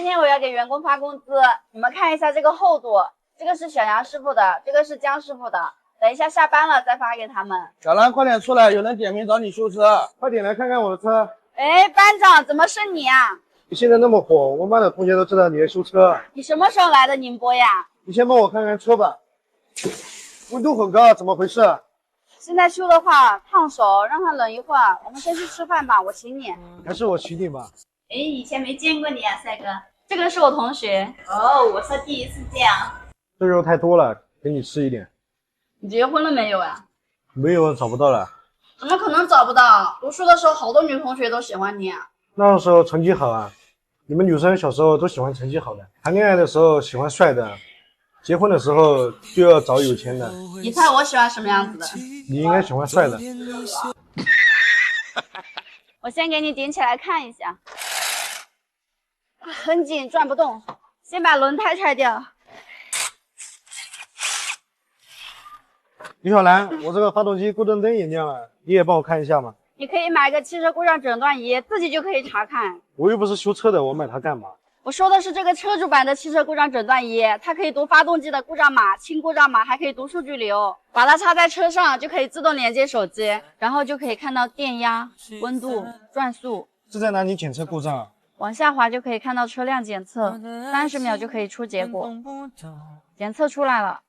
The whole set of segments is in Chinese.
今天我要给员工发工资，你们看一下这个厚度，这个是小杨师傅的，这个是江师傅的。等一下下班了再发给他们。小兰，快点出来，有人点名找你修车，快点来看看我的车。哎，班长，怎么是你啊？你现在那么火，我们班的同学都知道你在修车。你什么时候来的宁波呀？你先帮我看看车吧。温度很高，怎么回事？现在修的话烫手，让它冷一会儿。我们先去吃饭吧，我请你。还是我请你吧。哎，以前没见过你啊，帅哥。这个是我同学。哦，我是第一次见啊。这肉太多了，给你吃一点。你结婚了没有啊？没有，找不到了。怎么可能找不到？读书的时候好多女同学都喜欢你啊。那时候成绩好啊，你们女生小时候都喜欢成绩好的，谈恋爱的时候喜欢帅的，结婚的时候就要找有钱的。你猜我喜欢什么样子的？你应该喜欢帅的。我先给你顶起来看一下，很紧，转不动。先把轮胎拆掉。李小兰，我这个发动机故障灯也亮了，你也帮我看一下吗？你可以买个汽车故障诊断仪，自己就可以查看。我又不是修车的，我买它干嘛？我说的是这个车主版的汽车故障诊断仪，它可以读发动机的故障码、轻故障码，还可以读数据流。把它插在车上，就可以自动连接手机，然后就可以看到电压、温度、转速。是在哪里检测故障啊？往下滑就可以看到车辆检测，30秒就可以出结果。检测出来了。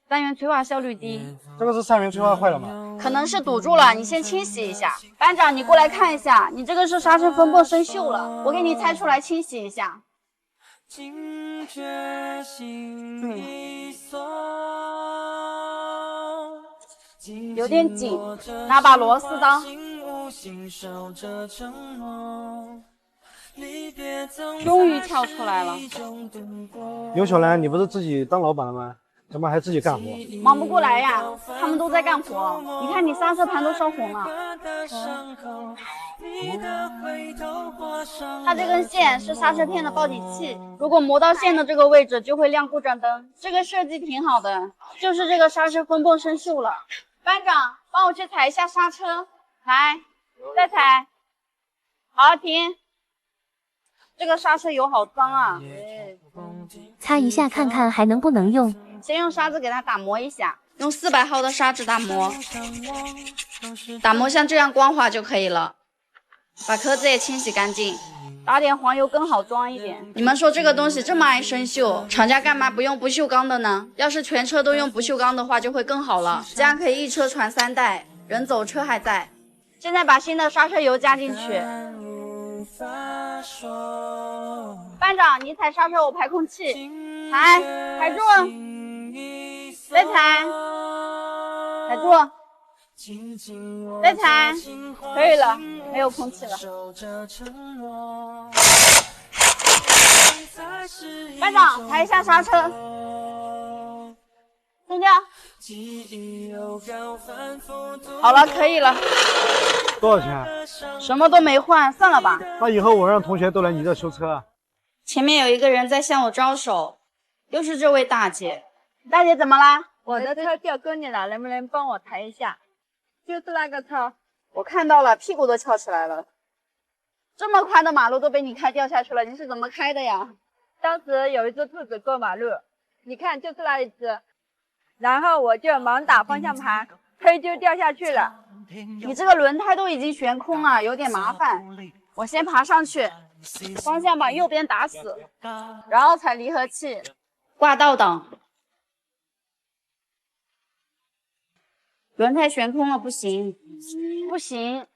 单元催化效率低，这个是3元催化坏了吗？可能是堵住了，你先清洗一下。班长，你过来看一下，你这个是刹车分泵生锈了，我给你拆出来清洗一下。有点紧，拿把螺丝刀。终于跳出来了。刘小兰，你不是自己当老板了吗？怎么还自己干活？忙不过来呀，他们都在干活。你看你刹车盘都烧红了。它这根线是刹车片的报警器，如果磨到线的这个位置就会亮故障灯。这个设计挺好的，就是这个刹车分泵生锈了。班长，帮我去踩一下刹车，来，再踩，好，停。这个刹车油好脏啊，擦一下看看还能不能用。先用砂纸给它打磨一下，用400毫的砂纸打磨，打磨像这样光滑就可以了。把壳子也清洗干净，打点黄油更好装一点。你们说这个东西这么爱生锈，厂家干嘛不用不锈钢的呢？要是全车都用不锈钢的话就会更好了，这样可以一车传3代，人走车还在。现在把新的刹车油加进去。班长，你踩刹车，我排空气，踩住，再踩，踩住，再踩，可以了，没有空气了。班长，踩一下刹车，松掉。好了，可以了。多少钱？什么都没换，算了吧。那以后我让同学都来你这修车啊。前面有一个人在向我招手，又是这位大姐。大姐怎么啦？我的车掉沟里了，能不能帮我抬一下？就是那个车。我看到了，屁股都翘起来了。这么宽的马路都被你开掉下去了，你是怎么开的呀？当时有一只兔子过马路，你看就是那一只，然后我就猛打方向盘，推就掉下去了。你这个轮胎都已经悬空了，有点麻烦。我先爬上去，方向把右边打死，然后踩离合器，挂倒档。轮胎悬空了，不行，不行，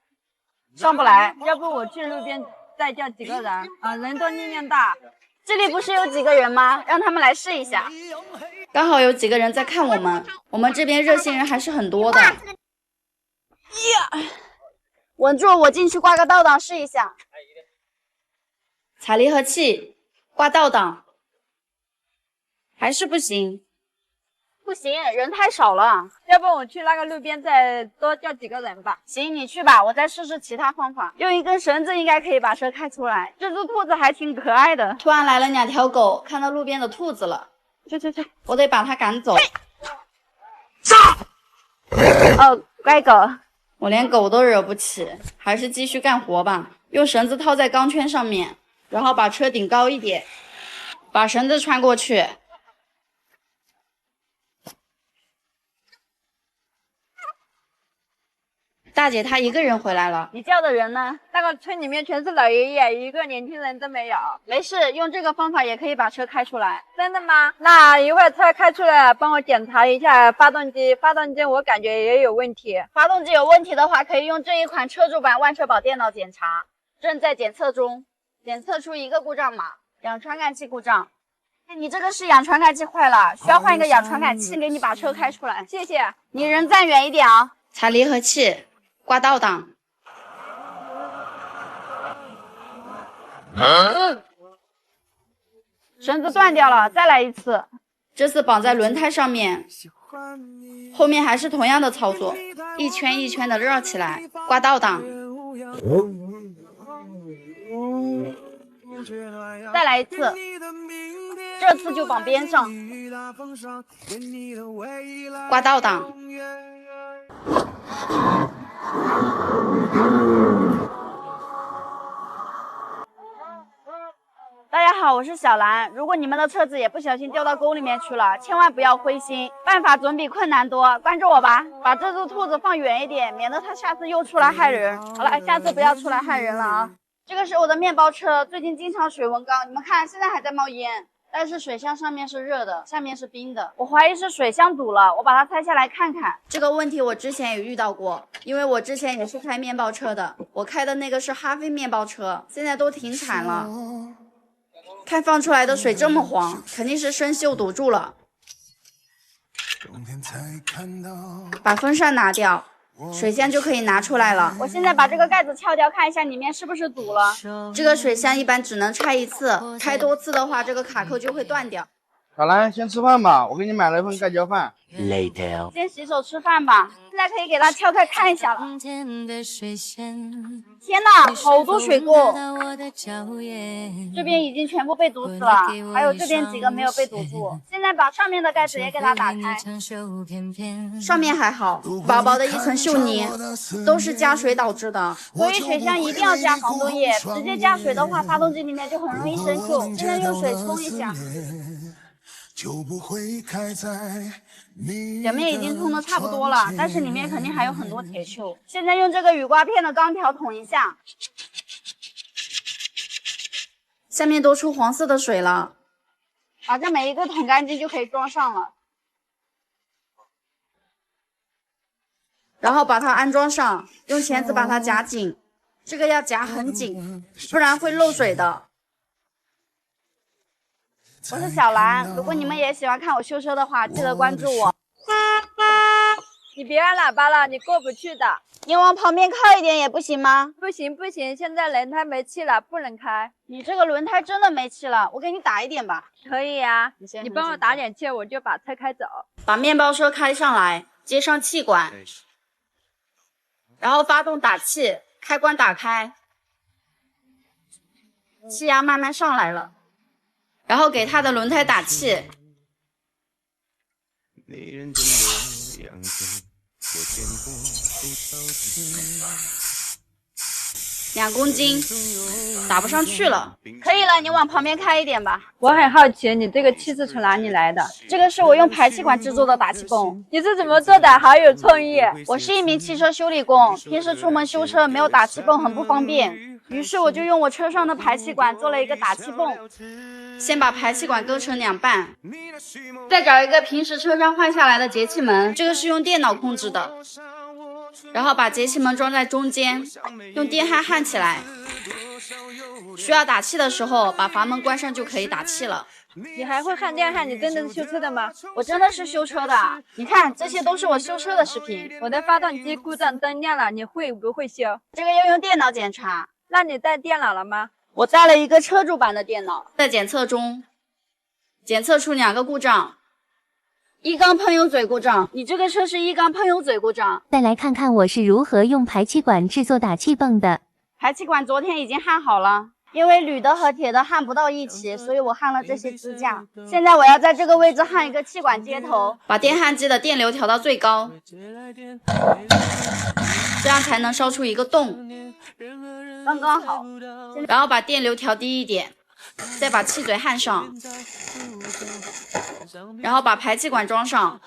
上不来。要不我去路边再叫几个人啊，人多力量大。这里不是有几个人吗？让他们来试一下。刚好有几个人在看我们，我们这边热心人还是很多的。呀，稳住，我进去挂个倒档试一下。踩离合器，挂倒档，还是不行。不行，人太少了。要不我去那个路边再多叫几个人吧。行，你去吧，我再试试其他方法。用一根绳子应该可以把车开出来。这只兔子还挺可爱的。突然来了2条狗，看到路边的兔子了。去，我得把它赶走。哦，乖狗。我连狗都惹不起，还是继续干活吧。用绳子套在钢圈上面，然后把车顶高一点，把绳子穿过去。大姐她一个人回来了，你叫的人呢？那个村里面全是老爷爷，一个年轻人都没有。没事，用这个方法也可以把车开出来。真的吗？那一会儿车开出来，帮我检查一下发动机。发动机我感觉也有问题。发动机有问题的话，可以用这一款车主版万车宝电脑检查，正在检测中，检测出一个故障码，氧传感器故障。你这个是氧传感器坏了，需要换一个氧传感器，给你把车开出来。谢谢。你人站远一点啊。踩离合器，挂倒档。绳子断掉了，再来一次。这次绑在轮胎上面，后面还是同样的操作，一圈一圈的绕起来，挂倒档。再来一次，这次就绑边上，挂倒档。大家好，我是小兰。如果你们的车子也不小心掉到沟里面去了，千万不要灰心，办法总比困难多。关注我吧，把这只兔子放远一点，免得它下次又出来害人。好了，下次不要出来害人了啊！这个是我的面包车，最近经常水温高，你们看现在还在冒烟，但是水箱上面是热的，下面是冰的，我怀疑是水箱堵了，我把它拆下来看看。这个问题我之前也遇到过，因为我之前也是开面包车的，我开的那个是哈飞面包车，现在都停产了。看放出来的水这么黄，肯定是生锈堵住了。把风扇拿掉，水箱就可以拿出来了。我现在把这个盖子撬掉，看一下里面是不是堵了。这个水箱一般只能拆一次，拆多次的话，这个卡扣就会断掉。小兰，先吃饭吧，我给你买了一份盖浇饭。Later， 先洗手吃饭吧。现在可以给它撬开看一下了。天哪，好多水垢！这边已经全部被堵死了，还有这边几个没有被堵住。现在把上面的盖子也给它打开。上面还好，薄薄的一层锈泥，都是加水导致的。所以水箱一定要加防冻液，直接加水的话，发动机里面就很容易生锈。现在用水冲一下。表面已经冲的差不多了，但是里面肯定还有很多铁锈。现在用这个雨刮片的钢条捅一下，下面都出黄色的水了，把这每一个捅干净就可以装上了。然后把它安装上，用钳子把它夹紧，这个要夹很紧，不然会漏水的。我是小兰，如果你们也喜欢看我修车的话，记得关注我。你别按喇叭了，你过不去的。你往旁边靠一点也不行吗？不行不行，现在轮胎没气了，不能开。你这个轮胎真的没气了，我给你打一点吧。可以呀，你帮我打点气，我就把车开走。把面包车开上来，接上气管，然后发动打气，开关打开，气压慢慢上来了。然后给它的轮胎打气，2公斤，打不上去了。可以了，你往旁边开一点吧。我很好奇，你这个气是从哪里来的？这个是我用排气管制作的打气泵。你是怎么做的？好有创意！我是一名汽车修理工，平时出门修车没有打气泵很不方便，于是我就用我车上的排气管做了一个打气泵。先把排气管割成2半，再找一个平时车上换下来的节气门，这个是用电脑控制的。然后把节气门装在中间，用电焊焊起来。需要打气的时候，把阀门关上就可以打气了。你还会焊电焊？你真的是修车的吗？我真的是修车的，你看这些都是我修车的视频。我的发动机故障灯亮了，你会不会修？这个要用电脑检查。那你带电脑了吗？我带了一个车主版的电脑，在检测中，检测出2个故障。一缸喷油嘴故障，你这个车是一缸喷油嘴故障。再来看看我是如何用排气管制作打气泵的。排气管昨天已经焊好了，因为铝的和铁的焊不到一起，所以我焊了这些支架。现在我要在这个位置焊一个气管接头，把电焊机的电流调到最高。这样才能烧出一个洞，刚刚好。然后把电流调低一点，再把气嘴焊上，然后把排气管装上。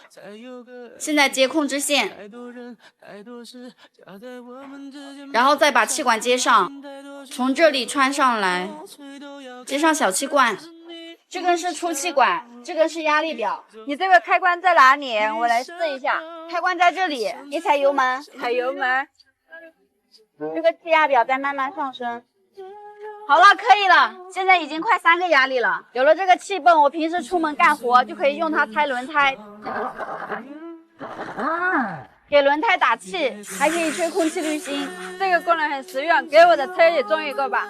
现在接控制线，然后再把气管接上，从这里穿上来，接上小气罐。这根是出气管，这根是压力表。你这个开关在哪里？我来试一下。开关在这里，你踩油门，踩油门。这个气压表在慢慢上升。好了，可以了，现在已经快3个压力了。有了这个气泵，我平时出门干活就可以用它拆轮胎，给轮胎打气，还可以吹空气滤芯。这个功能很实用，给我的车也装一个吧。